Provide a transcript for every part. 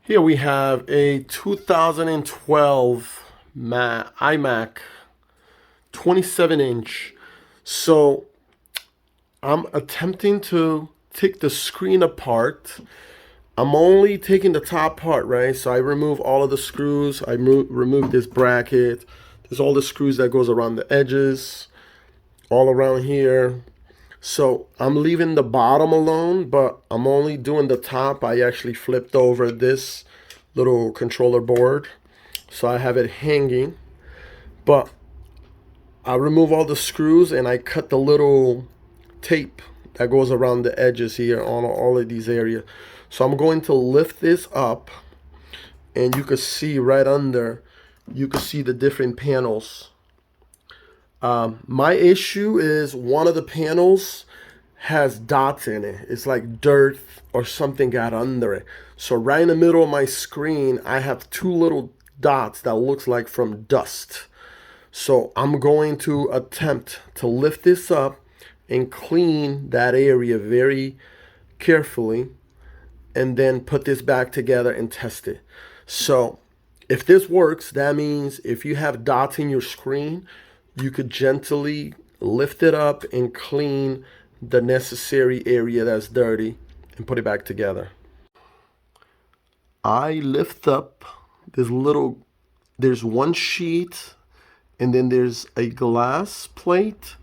Here we have a 2012 iMac 27-inch. So I'm attempting to take the screen apart. I'm only taking the top part, right? So I remove all of the screws. I remove this bracket. There's all the screws that goes around the edges, all around here. So I'm leaving the bottom alone, but I'm only doing the top. I actually flipped over this little controller board, so I have it hanging. But I remove all the screws and I cut the little tape that goes around the edges here on all of these areas. So I'm going to lift this up, and you can see right under, you can see the different panels. My issue is one of the panels has dots in it. It's like dirt or something got under it. So right in the middle of my screen, I have two little dots that looks like from dust. So I'm going to attempt to lift this up and clean that area very carefully, and then put this back together and test it. So if this works, that means if you have dots in your screen, you could gently lift it up and clean the necessary area that's dirty and put it back together. I lift up this there's one sheet, and then there's a glass plate,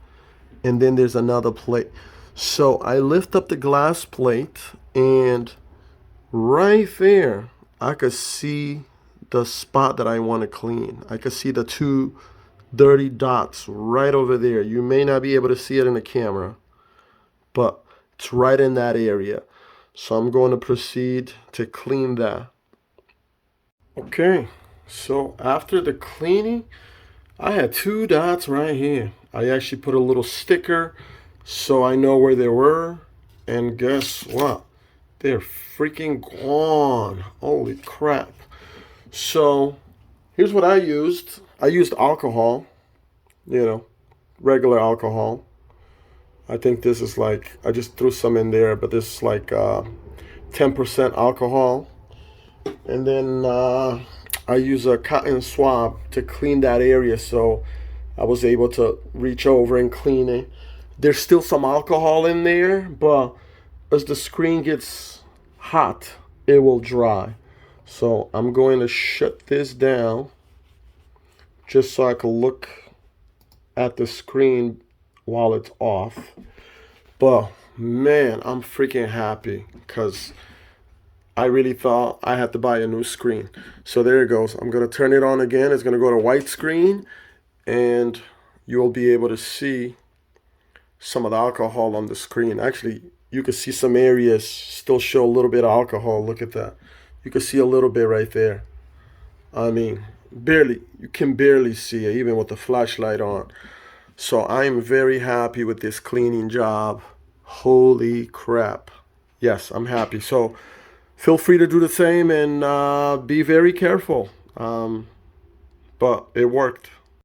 and then there's another plate. So I lift up the glass plate, and right there, I could see the spot that I want to clean. I could see the two dirty dots right over there. You may not be able to see it in the camera, but it's right in that area. So I'm going to proceed to clean that. Okay, so after the cleaning, I had two dots right here. I actually put a little sticker so I know where they were. And guess what? They're freaking gone. Holy crap. So here's what I used. I used alcohol, regular alcohol. I think this is like, I just threw some in there, but this is like 10% alcohol. And then I use a cotton swab to clean that area, so I was able to reach over and clean it. There's still some alcohol in there, but as the screen gets hot, it will dry. So I'm going to shut this down just so I can look at the screen while it's off. But man, I'm freaking happy because I really thought I had to buy a new screen. So there it goes. I'm going to turn it on again. It's going to go to white screen, and you'll be able to see some of the alcohol on the screen. Actually, you can see some areas still show a little bit of alcohol. Look at that. You can see a little bit right there. I mean, barely. You can barely see it, even with the flashlight on. So I'm very happy with this cleaning job. Holy crap. Yes, I'm happy. So feel free to do the same, and be very careful. But it worked.